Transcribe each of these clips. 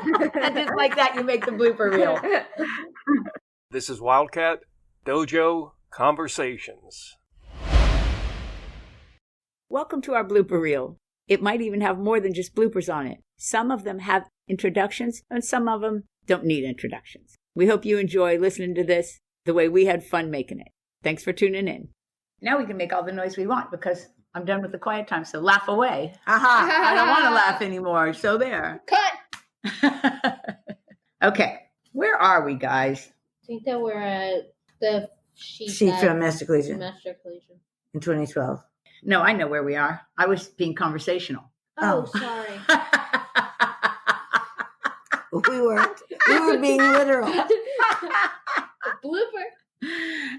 And just like that, you make the blooper reel. This is Wildcat Dojo Conversations. Welcome to our blooper reel. It might even have more than just bloopers on it. Some of them have introductions, and some of them don't need introductions. We hope you enjoy listening to this the way we had fun making it. Thanks for tuning in. Now we can make all the noise we want because I'm done with the quiet time, so laugh away. Aha, I don't want to laugh anymore, so there. Cut! Okay, where are we, guys? I think that we're at the sheet from Master Collegian Master Collegian. in 2012. No, I know where we are. I was being conversational. Oh, sorry. We were being literal. Blooper.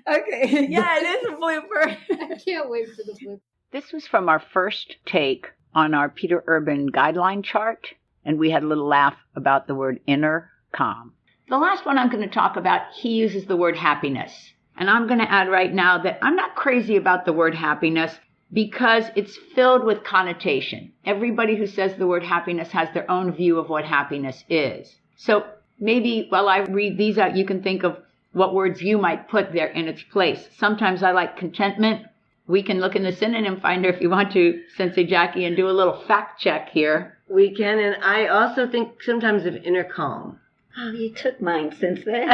Okay, yeah, it is a blooper. I can't wait for the blooper. This was from our first take on our Peter Urban guideline chart, and we had a little laugh about the word inner calm. The last one I'm going to talk about, he uses the word happiness. And I'm going to add right now that I'm not crazy about the word happiness because it's filled with connotation. Everybody who says the word happiness has their own view of what happiness is. So maybe while I read these out, you can think of what words you might put there in its place. Sometimes I like contentment. We can look in the synonym finder if you want to, Sensei Jackie, and do a little fact check here. We can, and I also think sometimes of inner calm. Oh, you took mine since then.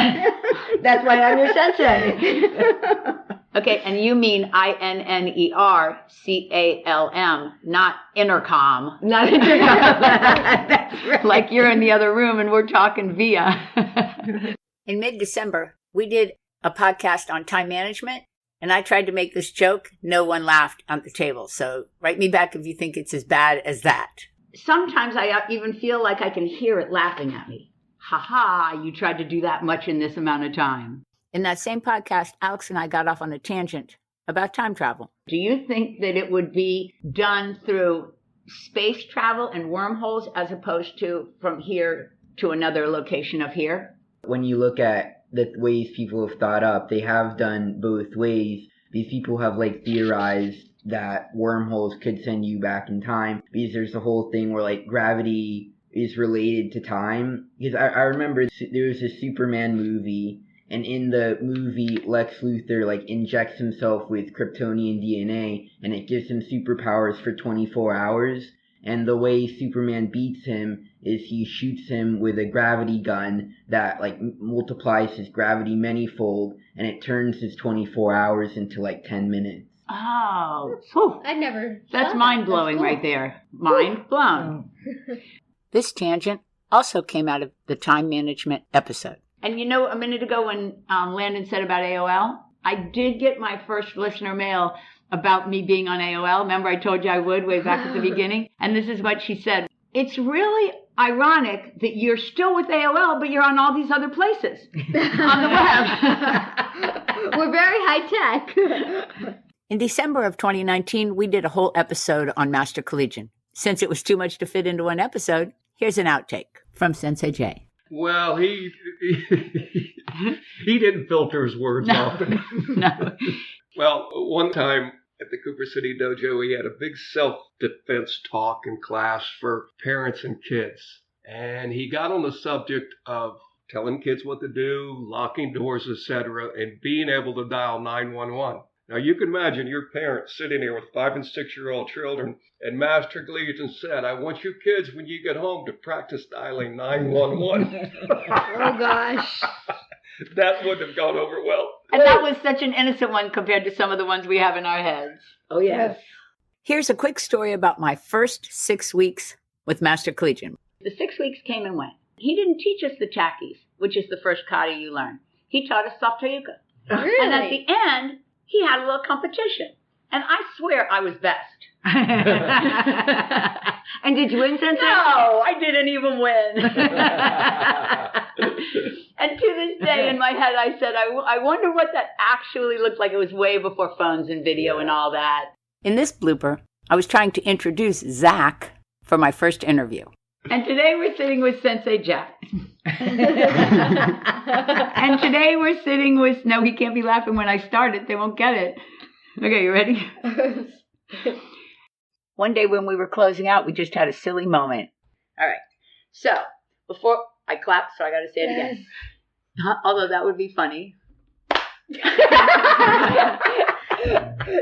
That's why I'm your sensei. Okay, and you mean INNERCALM, not intercom. Not intercom. That's right. Like you're in the other room and we're talking via. In mid-December, we did a podcast on time management, and I tried to make this joke. No one laughed at the table, so write me back if you think it's as bad as that. Sometimes I even feel like I can hear it laughing at me. Ha ha, you tried to do that much in this amount of time. In that same podcast, Alex and I got off on a tangent about time travel. Do you think that it would be done through space travel and wormholes as opposed to from here to another location of here? When you look at the ways people have thought up, they have done both ways. These people have theorized that wormholes could send you back in time because there's the whole thing where gravity is related to time. Because I remember there was a Superman movie, and in the movie Lex Luthor injects himself with Kryptonian DNA, and it gives him superpowers for 24 hours. And the way Superman beats him is he shoots him with a gravity gun that multiplies his gravity manyfold, and it turns his 24 hours into 10 minutes. Oh, whew. I never. That's mind-blowing cool. Right there. Mind blown. This tangent also came out of the time management episode. And a minute ago when Landon said about AOL, I did get my first listener mail about me being on AOL. Remember I told you I would way back at the beginning? And this is what she said. It's really ironic that you're still with AOL, but you're on all these other places on the web. We're very high tech. In December of 2019, we did a whole episode on Master Collegian. Since it was too much to fit into one episode, here's an outtake from Sensei J. Well, he didn't filter his words often. No. Well, one time at the Cooper City Dojo, we had a big self-defense talk in class for parents and kids. And he got on the subject of telling kids what to do, locking doors, etc., and being able to dial 911. Now, you can imagine your parents sitting here with 5- and 6-year-old children, and Master Collegian said, I want you kids, when you get home, to practice dialing 911. Oh, gosh. That wouldn't have gone over well. And that was such an innocent one compared to some of the ones we have in our heads. Oh, yes. Here's a quick story about my first 6 weeks with Master Collegian. The 6 weeks came and went. He didn't teach us the chakis, which is the first kata you learn. He taught us soft yuka. Really? And at the end, he had a little competition. And I swear I was best. And did you win, Sensei? No, I didn't even win. And to this day in my head, I said, I wonder what that actually looked like. It was way before phones and video and all that. In this blooper, I was trying to introduce Zach for my first interview. And today we're sitting with Sensei Jack. And today we're sitting with, no, he can't be laughing when I start it. They won't get it. Okay, you ready? One day when we were closing out, we just had a silly moment. All right. So before I clap, so I got to say it again. Although that would be funny.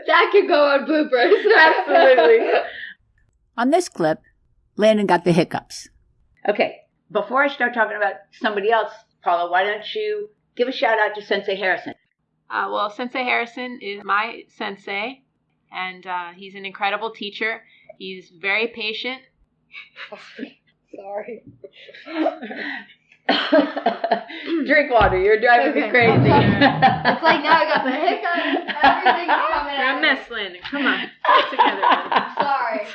That could go on bloopers. Absolutely. On this clip, Landon got the hiccups. Okay, before I start talking about somebody else, Paula, why don't you give a shout out to Sensei Harrison? Well, Sensei Harrison is my sensei, and he's an incredible teacher. He's very patient. Sorry. Drink water. You're driving me crazy. It's like now I got the hiccups. Everything's coming You're out. a mess, Landon. Come on. Get it together. Sorry.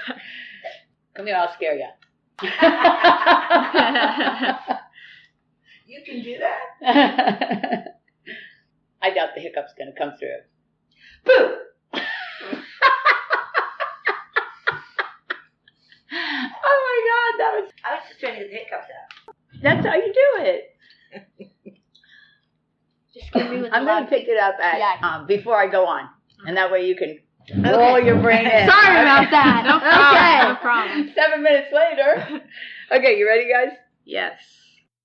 Come here, I'll scare you. You can do that. I doubt the hiccup's going to come through. Boo! Oh my God, I was just trying to get the hiccups out. that's how you do it. Just give me with the I'm going loud to pick it up at Yeah. before I go on, and that way you can roll your brain in. Sorry about that. No problem. No problem. 7 minutes later. Okay, you ready, guys? Yes.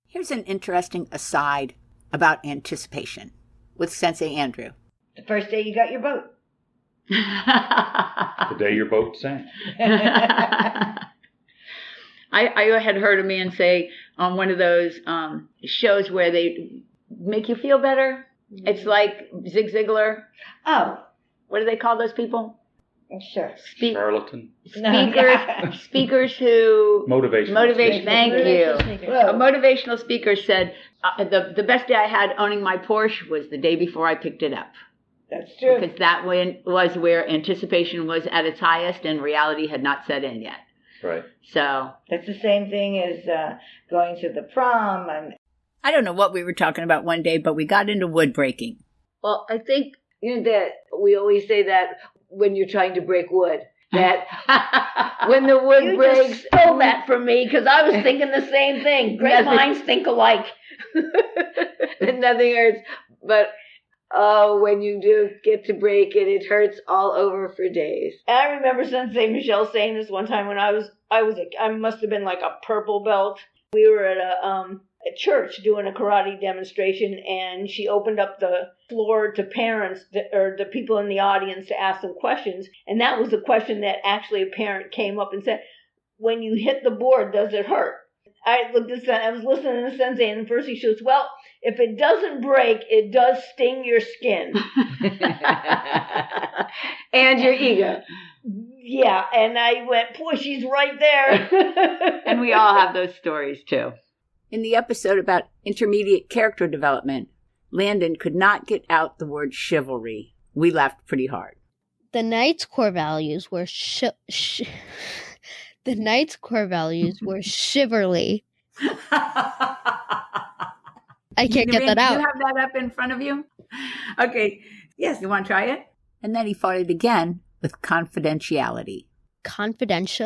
Here's an interesting aside about anticipation with Sensei Andrew. The first day you got your boat. The day your boat sank. I had heard a man say on one of those shows where they make you feel better. It's like Zig Ziglar. Oh, What do they call those people? sure. Charlatan. Speakers who Motivation. Thank you. Whoa. A motivational speaker said, the best day I had owning my Porsche was the day before I picked it up. That's true. Because that was where anticipation was at its highest and reality had not set in yet. Right. So That's the same thing as going to the prom. I don't know what we were talking about one day, but we got into wood breaking. Well, I think that we always say that when you're trying to break wood, that when the wood You breaks. just stole that from me because I was thinking the same thing. Great minds think alike. And nothing hurts, but when you do get to break it, it hurts all over for days. And I remember Sensei Michelle saying this one time when I must have been like a purple belt. We were at a church doing a karate demonstration, and she opened up the floor to parents or the people in the audience to ask them questions. And that was the question that actually a parent came up and said, "When you hit the board, does it hurt?" I was listening to Sensei, and first he goes, "Well, if it doesn't break, it does sting your skin." And your ego. Yeah, and I went, "Boy, she's right there." And we all have those stories too. In the episode about intermediate character development, Landon could not get out the word chivalry. We laughed pretty hard. The Knight's core values were the Knight's core values were chivalry. I can't get that out. You have that up in front of you? Okay. Yes, you want to try it? And then he fought it again with confidentiality. Confidentiality.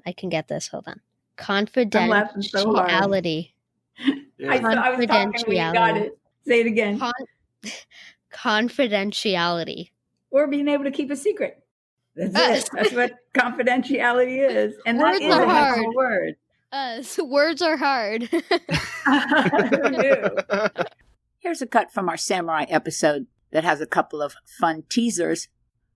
I can get this. Hold on. Confidentiality. I was talking when you got it. Say it again. Confidentiality. Or being able to keep a secret. That's it. That's what confidentiality is. And Words that is are a hard. helpful word. So words are hard. Who knew? Here's a cut from our samurai episode that has a couple of fun teasers.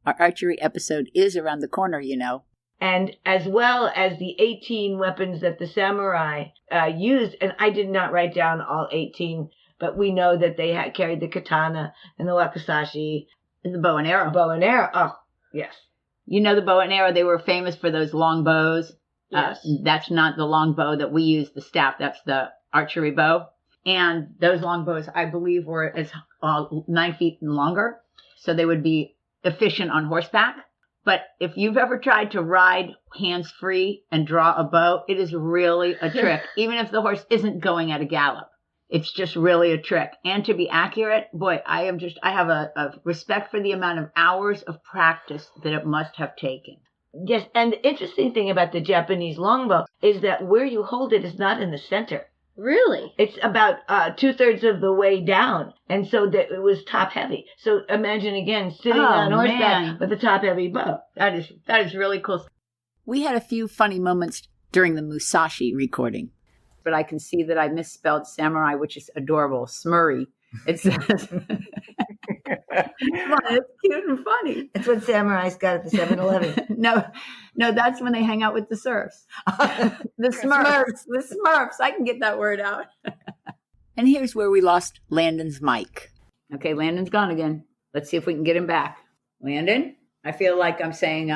Our archery episode is around the corner, you know. And as well as the 18 weapons that the samurai used, and I did not write down all 18, but we know that they had carried the katana and the wakizashi. And the bow and arrow. Oh, yes. You know the bow and arrow, they were famous for those long bows. Yes. That's not the long bow that we use, the staff. That's the archery bow. And those long bows, I believe, were as 9 feet and longer. So they would be efficient on horseback. But if you've ever tried to ride hands-free and draw a bow, it is really a trick. Even if the horse isn't going at a gallop, it's just really a trick. And to be accurate, boy, I have a respect for the amount of hours of practice that it must have taken. Yes, and the interesting thing about the Japanese longbow is that where you hold it is not in the center. Really? It's about 2/3 of the way down, and so that it was top heavy. So imagine again sitting on horseback man. with a top heavy bow. That is really cool. We had a few funny moments during the Musashi recording, but I can see that I misspelled samurai, which is adorable. Smurry. It says, come on, it's cute and funny. That's what samurais got at the 7-Eleven. No, that's when they hang out with the serfs. The Smurfs. I can get that word out. And here's where we lost Landon's mic. Okay, Landon's gone again. Let's see if we can get him back. Landon, I feel like I'm saying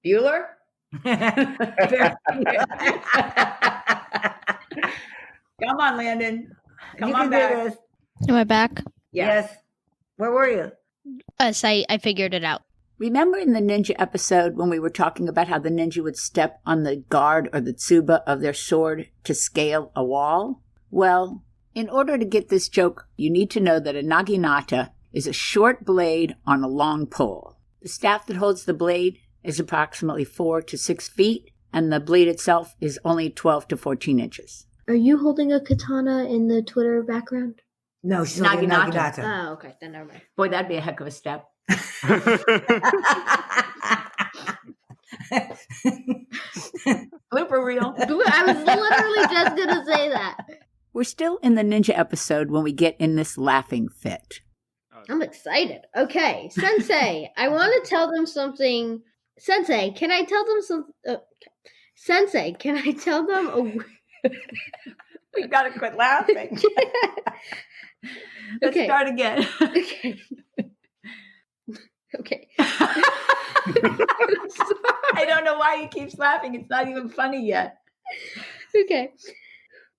Bueller. Come on, Landon. Come on back. Am I back? Yes. Where were you? Yes, I figured it out. Remember in the ninja episode when we were talking about how the ninja would step on the guard or the tsuba of their sword to scale a wall? Well, in order to get this joke, you need to know that a naginata is a short blade on a long pole. The staff that holds the blade is approximately 4 to 6 feet, and the blade itself is only 12 to 14 inches. Are you holding a katana in the Twitter background? No, she's holding Naginata. Naginata. Oh, okay. Then never mind. Boy, that'd be a heck of a step. Blooper reel. I was literally just going to say that. We're still in the ninja episode when we get in this laughing fit. I'm excited. Okay, Sensei, I want to tell them something. Sensei, can I tell them some? Sensei, can I tell them a? We gotta quit laughing. Let's Okay. start again. Okay. Okay. I don't know why he keeps laughing. It's not even funny yet. Okay.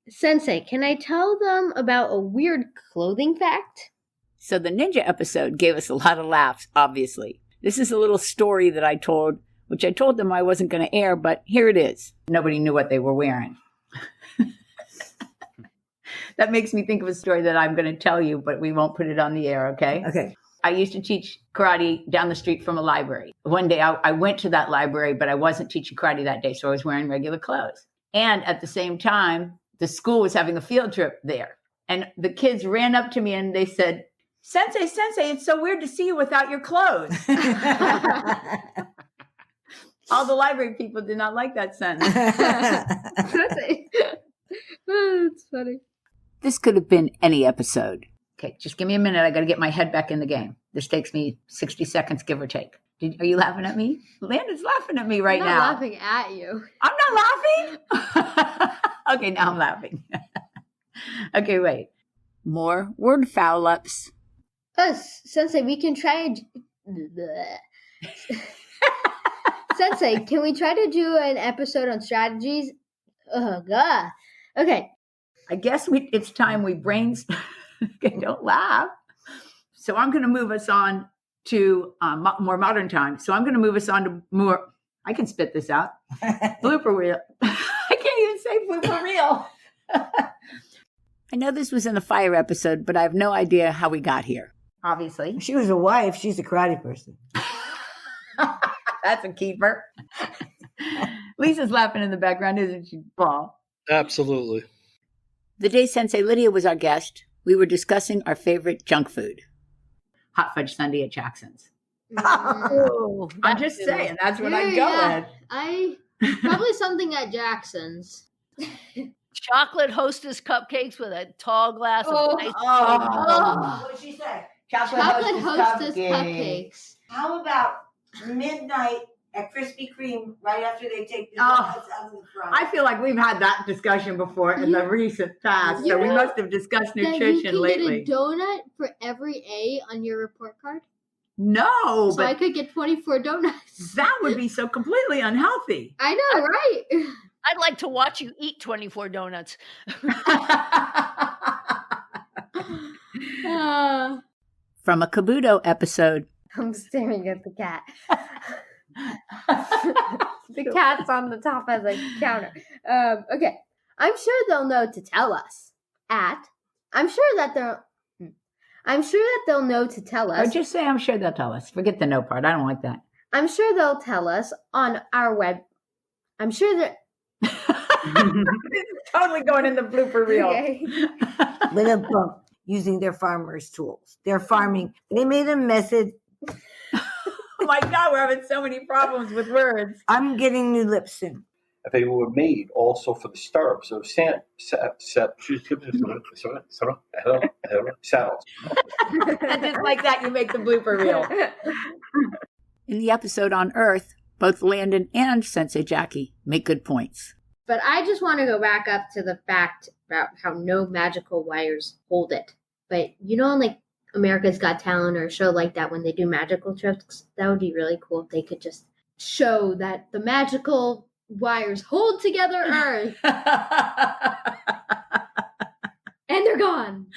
Sensei, can I tell them about a weird clothing fact? So the ninja episode gave us a lot of laughs, obviously. This is a little story that I told, which I told them I wasn't going to air, but here it is. Nobody knew what they were wearing. That makes me think of a story that I'm going to tell you, but we won't put it on the air, okay? Okay. I used to teach karate down the street from a library. One day I went to that library, but I wasn't teaching karate that day, so I was wearing regular clothes. And at the same time, the school was having a field trip there. And the kids ran up to me and they said, Sensei, it's so weird to see you without your clothes. All the library people did not like that sentence. Sensei. Oh, that's funny. This could have been any episode. Okay, just give me a minute. I got to get my head back in the game. This takes me 60 seconds, give or take. Are you laughing at me? Landon's laughing at me right I'm now. not laughing at you. I'm not laughing? Okay, now I'm laughing. Okay, wait. More word foul-ups. Sensei, we can try Sensei, can we try to do an episode on strategies? Oh, God. Okay. I guess it's time we Okay, don't laugh. So I'm going to move us on to more modern times. So I'm going to move us on to more, I can spit this out, blooper reel. I can't even say blooper reel. I know this was in the fire episode, but I have no idea how we got here. Obviously. She was a wife. She's a karate person. That's a keeper. Lisa's laughing in the background, isn't she, Paul? Absolutely. The day Sensei Lydia was our guest, we were discussing our favorite junk food. Hot fudge sundae at Jackson's. Oh, I'm just saying, that's what I go with. Probably something at Jackson's. Chocolate Hostess cupcakes with a tall glass of ice. What did she say? Chocolate Hostess cupcakes. How about midnight at Krispy Kreme right after they take the Oh. donuts out of the front? I feel like we've had that discussion before in the recent past, so we must have discussed That you nutrition can lately. get a donut for every A on your report card. No, So I but could get 24 donuts. that would be so completely unhealthy. I know, right? I'd like to watch you eat 24 donuts. From a Kabuto episode. I'm staring at the cat. The cat's on the top as a counter. Okay. I'm sure they'll know to tell us. I'm sure that they'll know to tell Or us. just say, I'm sure they'll tell us. Forget the no part. I don't like that. I'm sure they'll tell us on our web. I'm sure that It's totally going in the blooper reel. Okay. Using their farmers' tools. They're farming. They made a message. Oh my God, we're having so many problems with words. I'm getting new lips soon. They were made also for the stirrups of saddles. And just like that, you make the blooper reel. In the episode on Earth, both Landon and Sensei Jackie make good points. But I just want to go back up to the fact about how no magical wires hold it. But on like America's Got Talent or a show like that, when they do magical tricks, that would be really cool if they could just show that the magical wires hold together Earth. And they're gone.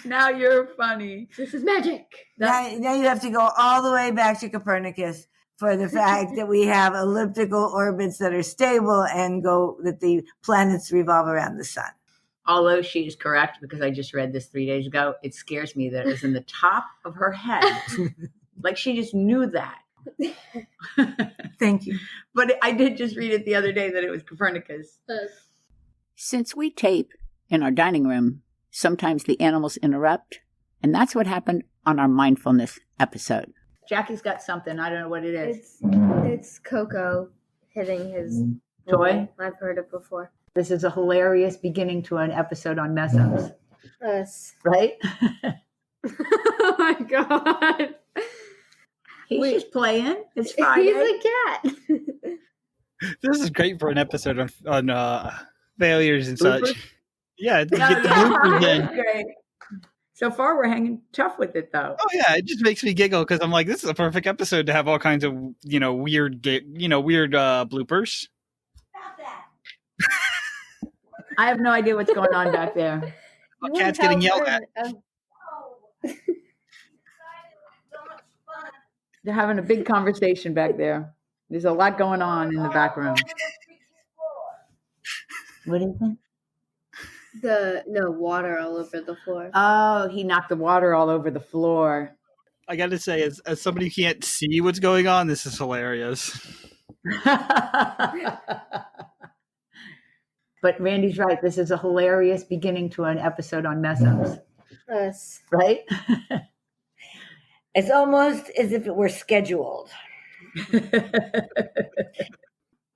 Now you're funny. This is magic. Now you have to go all the way back to Copernicus for the fact that we have elliptical orbits that are stable and that the planets revolve around the sun. Although she is correct, because I just read this 3 days ago, it scares me that it was in the top of her head. Like she just knew that. Thank you. But I did just read it the other day that it was Copernicus. Since we tape in our dining room, sometimes the animals interrupt, and that's what happened on our mindfulness episode. Jackie's got something. I don't know what it is. It's Coco hitting his toy. I've heard it before. This is a hilarious beginning to an episode on mess-ups. Yes. Right? Oh my God. He's just playing. It's Friday. He's a cat. This is great for an episode on failures and Bloopers? such. Yeah, to get the bloopers in. Great. So far, we're hanging tough with it, though. Oh yeah, it just makes me giggle because I'm like, this is a perfect episode to have all kinds of weird bloopers. I have no idea what's going on back there. A cat's getting yelled at. They're having a big conversation back there. There's a lot going on in the back room. What do you think? Water all over the floor. Oh, he knocked the water all over the floor. I got to say, as somebody who can't see what's going on, this is hilarious. But Randy's right. This is a hilarious beginning to an episode on mess-ups. Yes. Right? It's almost as if it were scheduled.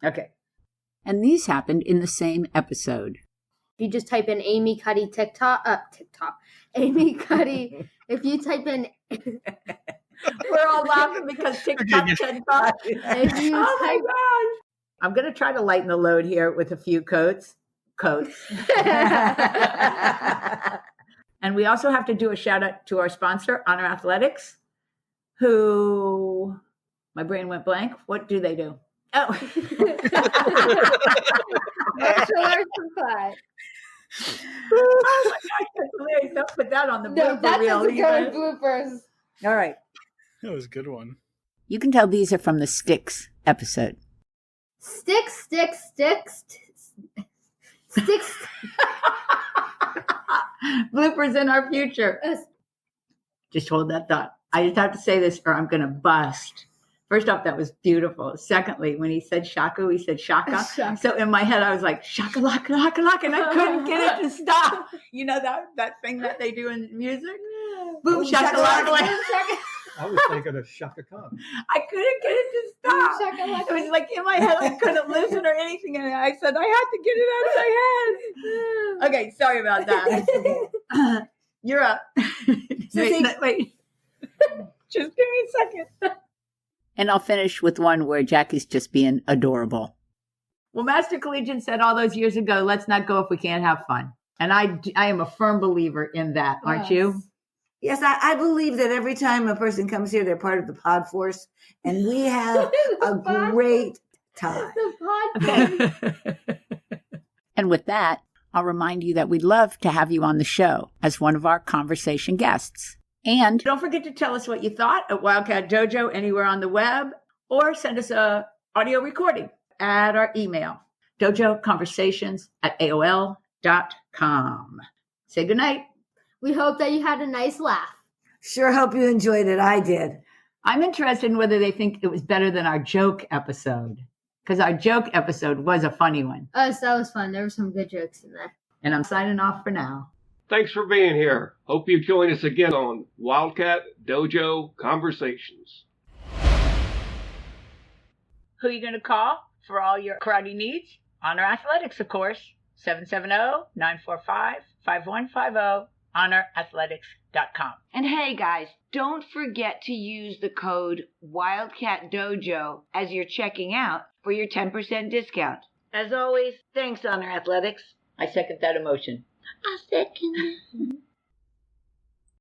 Okay. And these happened in the same episode. If you just type in Amy Cuddy TikTok. Amy Cuddy. If you type in... We're all laughing because TikTok. Oh my gosh. I'm going to try to lighten the load here with a few quotes. And we also have to do a shout out to our sponsor, Honor Athletics, who, my brain went blank. What do they do? Oh. Martial arts supply. Oh my gosh, that's hilarious. Don't put that on the blooper reel. That doesn't go in bloopers. All right. That was a good one. You can tell these are from the Sticks episode. Sticks. Bloopers in our future. Just hold that thought. I just have to say this or I'm going to bust. First off, that was beautiful. Secondly, when he said shaku, he said shaka. So in my head, I was like, shaka, laka, laka, laka, and I couldn't get it to stop. You know that thing that they do in music? Boom, shaka, laka, laka. I was thinking of Shaka Khan. I couldn't get it to stop. It was like in my head, I couldn't listen or anything. And I said, I had to get it out of my head. Okay, sorry about that. You're up. Wait. Just give me a second. And I'll finish with one where Jackie's just being adorable. Well, Master Collegian said all those years ago, let's not go if we can't have fun. And I am a firm believer in that, aren't you? Yes, I believe that every time a person comes here, they're part of the pod force, and we have a great time. The pod force. And with that, I'll remind you that we'd love to have you on the show as one of our conversation guests. And don't forget to tell us what you thought at Wildcat Dojo anywhere on the web, or send us a audio recording at our email, dojoconversations@aol.com. Say goodnight. We hope that you had a nice laugh. Sure hope you enjoyed it. I did. I'm interested in whether they think it was better than our joke episode. because our joke episode was a funny one. Oh, so that was fun. There were some good jokes in there. And I'm signing off for now. Thanks for being here. Hope you join us again on Wildcat Dojo Conversations. Who are you going to call for all your karate needs? Honor Athletics, of course. 770-945-5150. HonorAthletics.com. And hey, guys, don't forget to use the code Wildcat Dojo as you're checking out for your 10% discount. As always, thanks, Honor Athletics. I second that emotion. I second it.